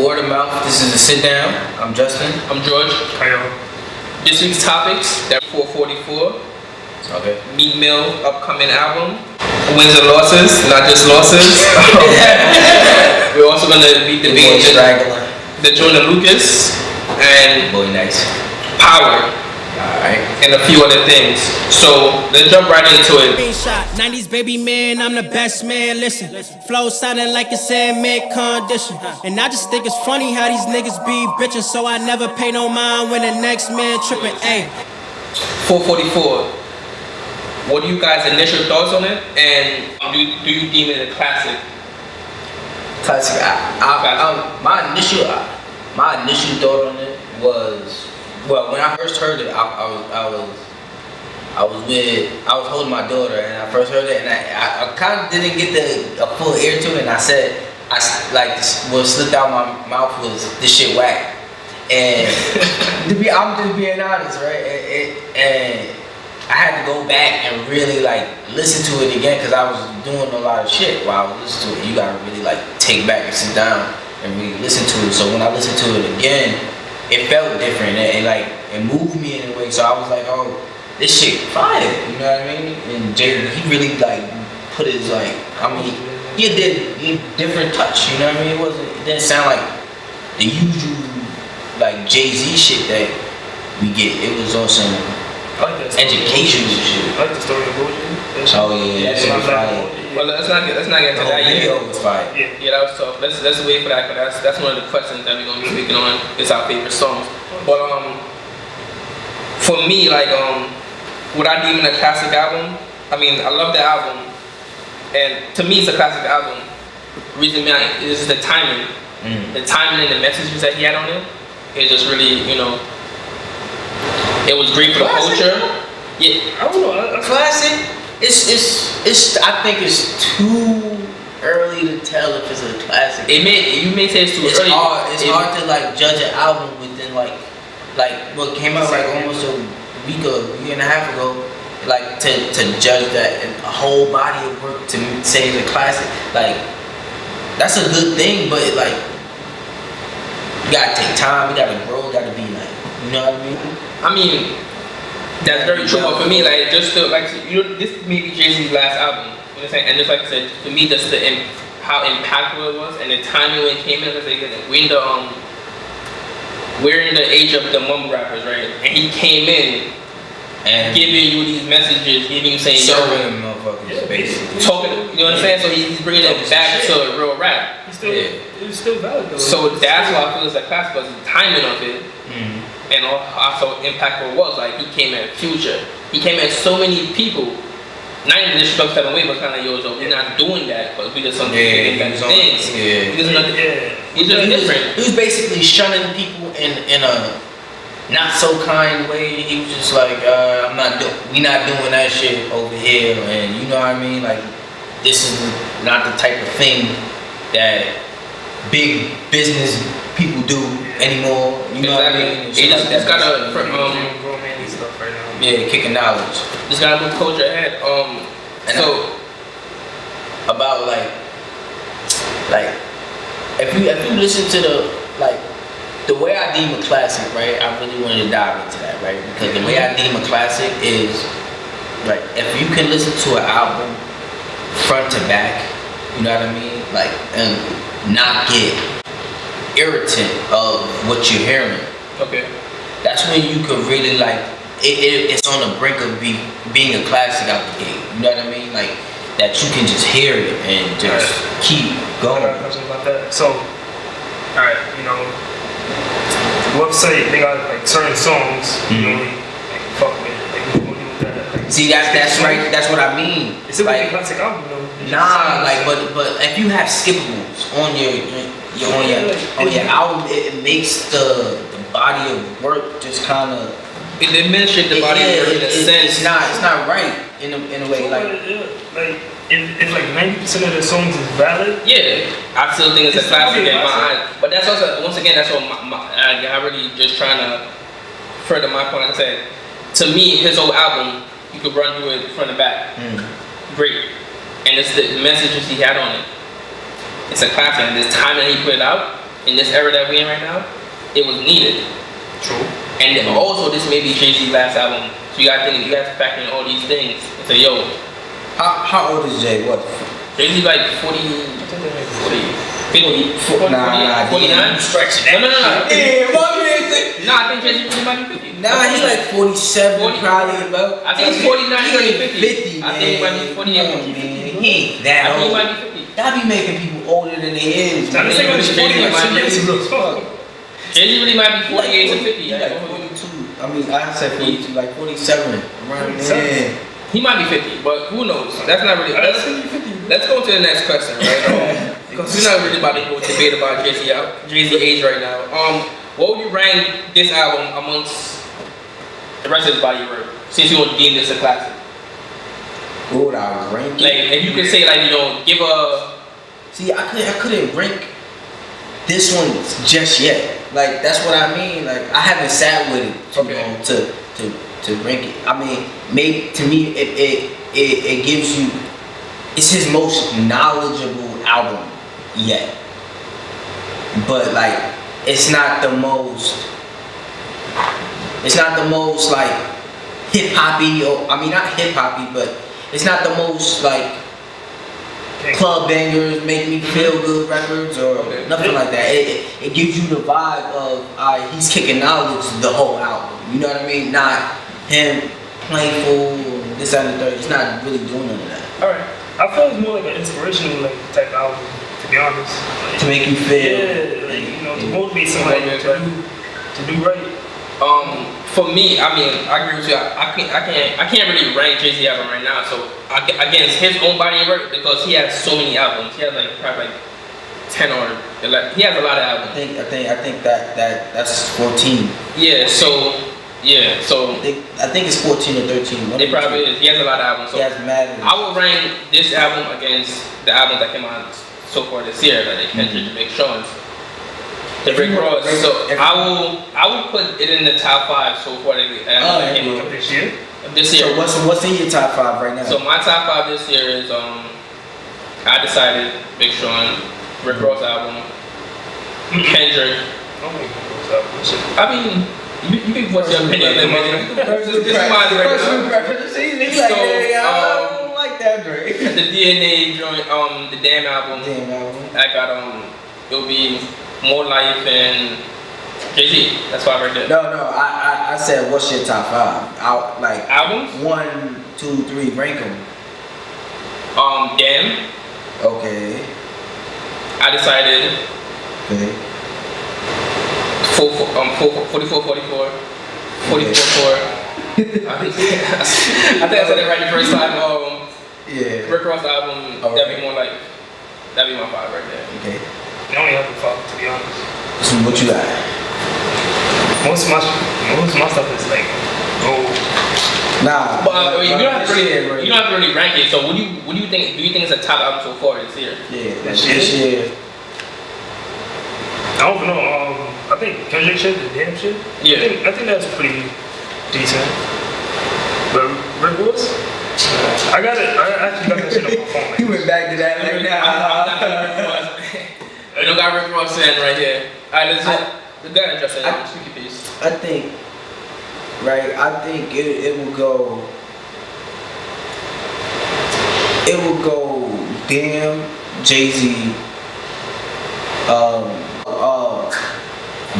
For word of mouth, this is a sit down. I'm Justin. I'm George. Kyle. This week's topics, that 444. Okay. Meek Mill upcoming album. Wins and losses, not just losses. We're also gonna be debating the Joyner Lucas and Boy Nice. Power. Alright. And a few other things. So let's jump right into it. 90s baby man, I'm the best man. Listen, flow sounding like it's in mid-condition. And I just think it's funny how these niggas be bitching. So I never pay no mind when the next man tripping. Ayy. 444. What are you guys' initial thoughts on it? And do you deem it a classic? Classic. My initial thought on it was, well, when I first heard it, I was holding my daughter, and I first heard it, and I kind of didn't get a full ear to it, and I said, what slipped out my mouth was, this shit whack. And I'm just being honest, right? And I had to go back and really listen to it again, because I was doing a lot of shit while I was listening to it. You gotta really take back and sit down and really listen to it. So when I listened to it again, it felt different, and it moved me in a way. So I was like, oh, this shit fire, you know what I mean? And Jay, he really put his he did a different touch, you know what I mean? It didn't sound like the usual Jay-Z shit that we get. It was on some educational shit. I like the story of OG. Oh yeah, that shit was fire. Well, let's not get into that yet. Video was fire. Yeah, that was tough. Let's wait for that, because that's one of the questions that we're gonna be speaking on. Is our favorite songs. But for me, what I deem a classic album, I mean, I love the album, and to me, it's a classic album. Reason behind is the timing, the timing and the messages that he had on it. It just really, it was great for the culture. Yeah, I don't know. Classic. It's. I think it's too early to tell if it's a classic. You may say it's too early. It's hard to judge an album within what came out almost a year and a half ago. To judge that a whole body of work to say it's a classic. That's a good thing, but you gotta take time. You gotta grow. You gotta be you know what I mean? I mean, that's very true. But for me, this may be Jay-Z's last album. You know what I'm saying? And just like I said, for me, just how impactful it was, and the timing when it came in. Because we're in the age of the mumble rappers, right? And he came in and giving you these messages, saying, serving motherfuckers, basically. Talking, you know what I'm saying? So he's bringing it back to real rap. It was still valid though. So that's why I feel it's a classic, because the timing of it. And also impactful was he came at Future. He came at so many people. Not even this struck 7 way, but kind of we're not doing that, but we did something better things. He's just different. He was basically shunning people in a not so kind way. He was just we not doing that shit over here, and you know what I mean? This is not the type of thing that big business people do anymore. You know what I mean? He just got a romantic stuff right now. Yeah, kicking knowledge. Just got to move culture ahead. About if you listen to the way I deem a classic, right? I really wanted to dive into that, right? Because the way I deem a classic is if you can listen to an album front to back, you know what I mean? And not get irritant of what you're hearing. Okay. That's when you could really it's on the brink of being a classic out the gate. You know what I mean? That you can just hear it and just keep going. I got a question about that. So, alright, website, they got certain songs, fuck with. See, that's right. That's what I mean. It's a classic album though. Nah, but if you have skippables on your album, it makes the body of work just kind of. It diminishes the body of work in a sense. It's not right in a way. If 90% of the songs is valid. Yeah, I still think it's a classic in my eyes. But that's also, once again, that's what I really just trying to further my point. Like I said, to me, his whole album, you could run through it front and back. Great. And it's the messages he had on it. It's a classic. And this time that he put it out, in this era that we're in right now, it was needed. True. And then also, this may be Jay-Z's last album, so you gotta think, you gotta factor in all these things and say, yo, How old is Jay? What? Jay-Z like 40, I think they're like 40, 50, Nah, 49? stretching No. Yeah, what do you think? No, I think Jay-Z really might be 50. Nah, he like 47 40. probably about. I think he's 49, he he ain't 50. I think he might be 48, Come on, 50. man. He ain't that I think he old. might be 50. Y'all be making people older than they is. I'm man. just saying it's 40 like 10 years ago. Jay-Z really might be 48 to 50. He I like don't know. 42. I mean, I said 42, like 47. Around there. He might be 50, but who knows? That's not really. Let's go to the next question, right? Because we're not really about to go debate about Jay-Z age right now. What would you rank this album amongst the rest of his body of work? Since you would deem this a classic, What would I rank it? like if you could say like give a. See, I couldn't rank this one just yet. Like that's what I mean. Like I haven't sat with it too Okay. long to rank it. I mean, maybe to me it gives you. It's his most knowledgeable album yet, but like it's not the most. It's not the most like hip hoppy, or I mean not hip hoppy, but it's not the most like club bangers, make me feel good records or Okay. nothing like that. It gives you the vibe of he's kicking knowledge the whole album. You know what I mean? Not him playful, this that, and the third. It's not really doing none of that. Alright. I feel it's more like an inspirational like type album, to be honest. Like, To make you feel. yeah, like, you know, to motivate somebody to do right. For me, I mean, I agree with you. I can't really rank Jay-Z album right now. So against his own body of work, because he has so many albums. He has like probably like 10 or 11. He has a lot of albums. I think that's 14. Yeah. So I think it's 14 or 13. it probably is. He has a lot of albums. So He has mad. I will rank this album against the albums that came out so far this year, like Kendrick and Big Sean's. The Rick Ross. So I will put it in the top 5 so far that came out This year? this year. So what's in your top 5 right now? So my top 5 this year is I Decided, Big Sean, Rick Ross album, Kendrick. I don't think it goes up. I mean, you can put your opinion in there. This is mine right now. So, I don't like that Drake. The DNA joint, the Damn album. Damn album. I got it'll be More Life and Jay-Z. That's 5 right there. No, I said what's your top 5? Out like Albums? 1, 2, 3, rank them. Damn. Okay. I Decided. Okay. 44, 44. 44. I think I said it right the first time. Yeah. Rick Ross album, Alright. that'd be More Life. That'd be my 5 right there. Okay. I only have to fuck, to be honest. So what you got? Most of my stuff is like gold. Nah. But you don't have to this year, really, you don't have to really rank it. So what do you think? Do you think it's a top album so far this year? Yeah. This This year. I don't know. I think Kendrick shit, the Damn shit. Yeah. I think that's pretty decent. But Rick Ross, I actually got that shit on my phone. He went back to that like nah. I don't got Rick Ross in right here. Alright, let's go ahead, Justin. I- Speak your piece. I think, right? I think it will go. It will go. Damn, Jay-Z,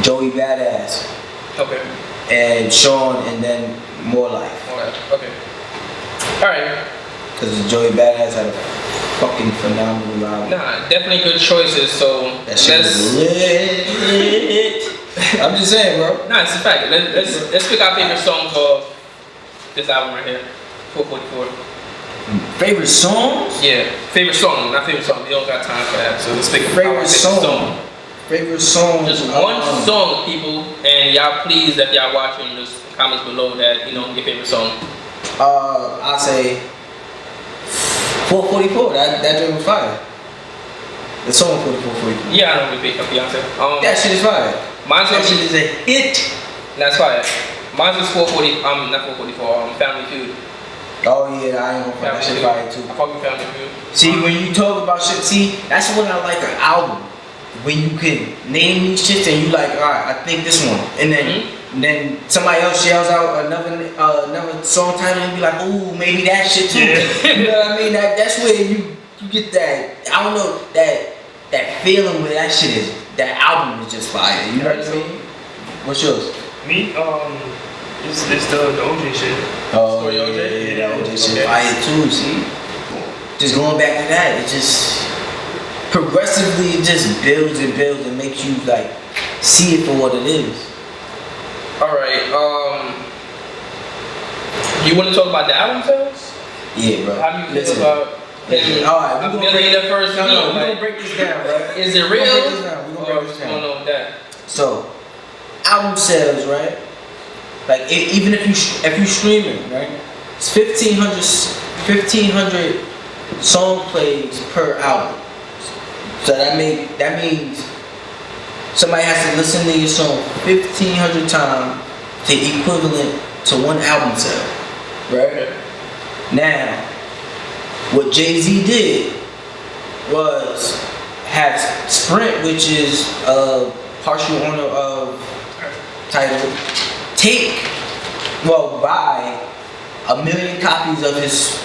Joey Badass, Okay. and Sean, and then More Life. Alright. Okay. Alright. Because Joey Badass had a fucking phenomenal album. Nah, definitely good choices. So That shit was lit. I'm just saying, bro. Nah, it's a fact. Let's pick our favorite songs of this album right here. 444. Favorite songs? Yeah, favorite song, not favorite song. We don't got time for that, so let's pick Favorite song. Favorite song. Just one song, people, and y'all please, if y'all watching, just comments below that your favorite song. I'll say 444. That joint was fire. The song 4444. Yeah, I don't really pick Beyonce. That shit is fire. Mine's That gonna shit be, is a hit. that's fire. Mine's is 440. Not 444. Family Feud. Oh yeah, I ain't gonna fuck that shit fire too. I fuck with Family Feud. See, when you talk about shit, see, that's when I like an album. when you can name these shits and you like, alright, I think this one, and then somebody else yells out another song title and be like, ooh, maybe that shit too. You know what I mean? That's where you get that. I don't know that feeling where that shit is. That album is just fire. You know what I mean? What's yours? Me, it's the OJ shit. Oh, Story OJ? yeah, that OJ shit Okay. fire too. See, just going back to that, it just progressively it just builds and makes you like see it for what it is. All right. You want to talk about the album sales? Yeah, bro. How do you feel Listen. about him? All right, a million the first week? we're Like, gonna break this down, right? is it We're real? gonna break this down. We're gonna Or break this what's down. going on with that? So, album sales, right? Like even if you stream it, right? It's 1,500 song plays per album. So that means somebody has to listen to your song 1,500 times to equivalent to one album sale, right? Now, what Jay-Z did was have Sprint, which is a partial owner of Tidal, buy 1 million copies of his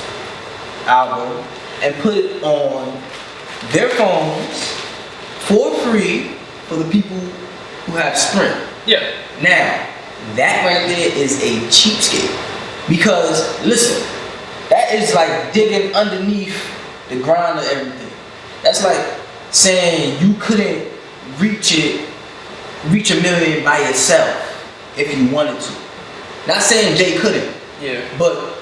album and put it on their phones for free for the people who have Sprint. Yeah. Now, that right there is a cheapskate. Because, listen, that is like digging underneath the ground of everything. That's like saying you couldn't reach 1 million by yourself if you wanted to. Not saying Jay couldn't, Yeah. but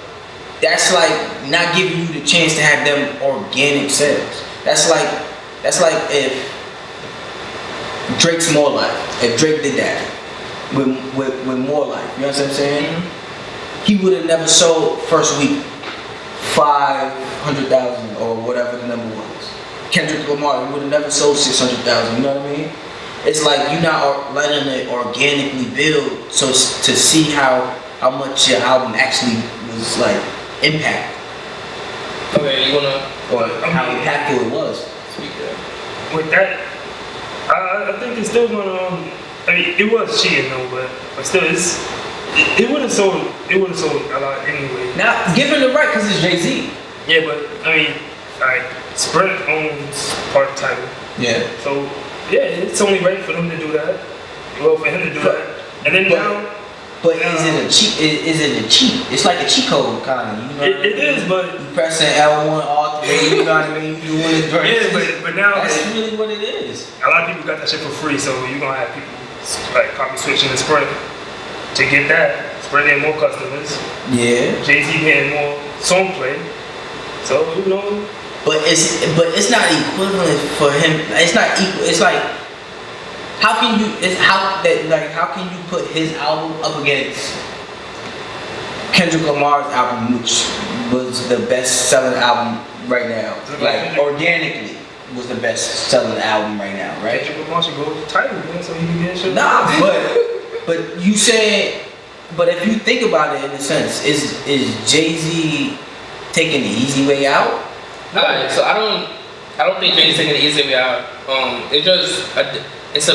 that's like not giving you the chance to have them organic sales. That's like if Drake's More Life, if Drake did that with More Life, you know what I'm saying? He would have never sold first week 500,000 or whatever the number was. Kendrick Lamar, he would have never sold 600,000. You know what I mean? It's like you're not letting it organically build, so to see how much your album actually was like impact Okay, you wanna or how impactful it was. speak that? With that, I think it's still gonna. I mean, it was cheating though, but still, it would have sold. It would have sold a lot anyway. Now, give him the right because it's Jay-Z. Yeah, but I mean, like Sprint owns part of Tidal, Yeah. so yeah, it's only right for them to do that. Well, for him to do that, and then now. But is it a cheat? Is it a cheat? It's like a cheat code kind of. You know what I It mean? is, but You pressing L1, R3. You know what I mean? You doing it during. yeah, but now That's really what it is. a lot of people got that shit for free, so you're gonna have people like probably switching to Sprint to get that. Sprint getting more customers. Yeah. Jay-Z getting more song play. So you know, But it's not equivalent for him. It's not equal. It's like how can you put his album up against Kendrick Lamar's album, which was the best selling album right now, like organically was the best selling album right now, right? Kendrick Lamar should go with the title, man, so he can get shit. Nah, but you saying, but if you think about it in a sense, is Jay-Z taking the easy way out? Alright, so I don't think Jay's taking the easy way out. It's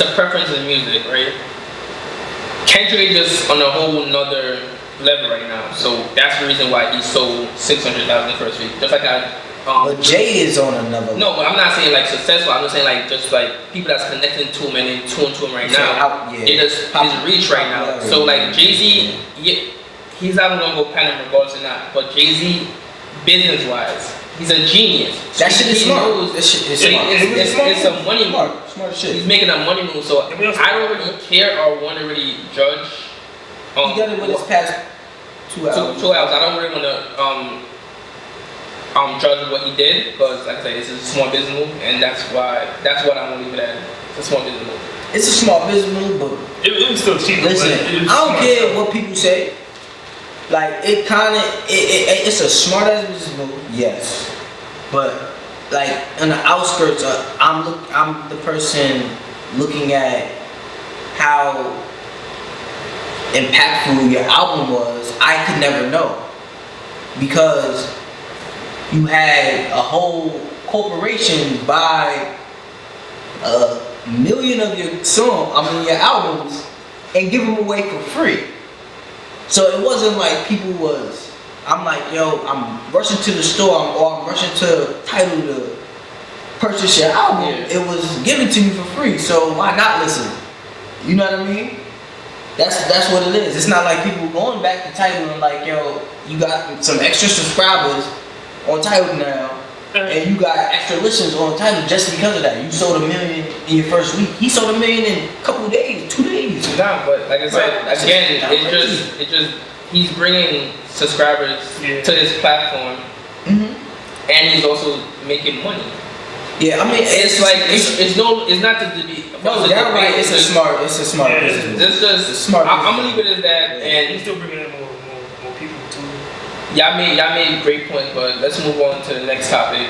a preference in music, right? Kendrick is just on a whole nother level right now, so that's the reason why he sold 600,000 first week. Just like But Jay is on another. No, but I'm not saying like successful. I'm just saying like just like people that's connecting to him and in tune to him right now. It is his reach right now. So like Jay-Z, he's not gonna go platinum regardless or not. But Jay-Z, business wise, he's a genius. That shit is smart. Knows, That shit is smart. it's a money move. Smart shit. He's making a money move. So I don't really care or want to really judge. He done it with his past 2 albums. 2 albums. I don't really want to judge what he did because, like I said, it's a small business move, and that's what I'm gonna leave it at. It's a small business move. It's a small business move, but It was still cheap. listen, I don't care what people say. Like it's a smart ass business move, yes. But like on the outskirts, I'm the person looking at how impactful your album was. I could never know because you had a whole corporation buy 1 million of your your albums, and give them away for free. So it wasn't like people was. I'm like, yo, I'm rushing to the store, or I'm rushing to Tidal to purchase your album. Yeah. It was given to you for free, so why not listen? You know what I mean? That's what it is. It's not like people going back to Tidal and like, yo, you got some extra subscribers on Tidal now, and you got extra listens on Tidal just because of that. You sold 1 million in your first week. He sold 1 million in a couple of days, 2 days. Nah, but like I said, Right. again, It's it just he's bringing subscribers to his platform, and he's also making money. Yeah, I mean, It's like it's not to be. No, you're right. It's a smart business. It's just It's smart. I'm gonna leave it as that, And he's and still bringing in more people too. y'all made great points, but let's move on to the next topic.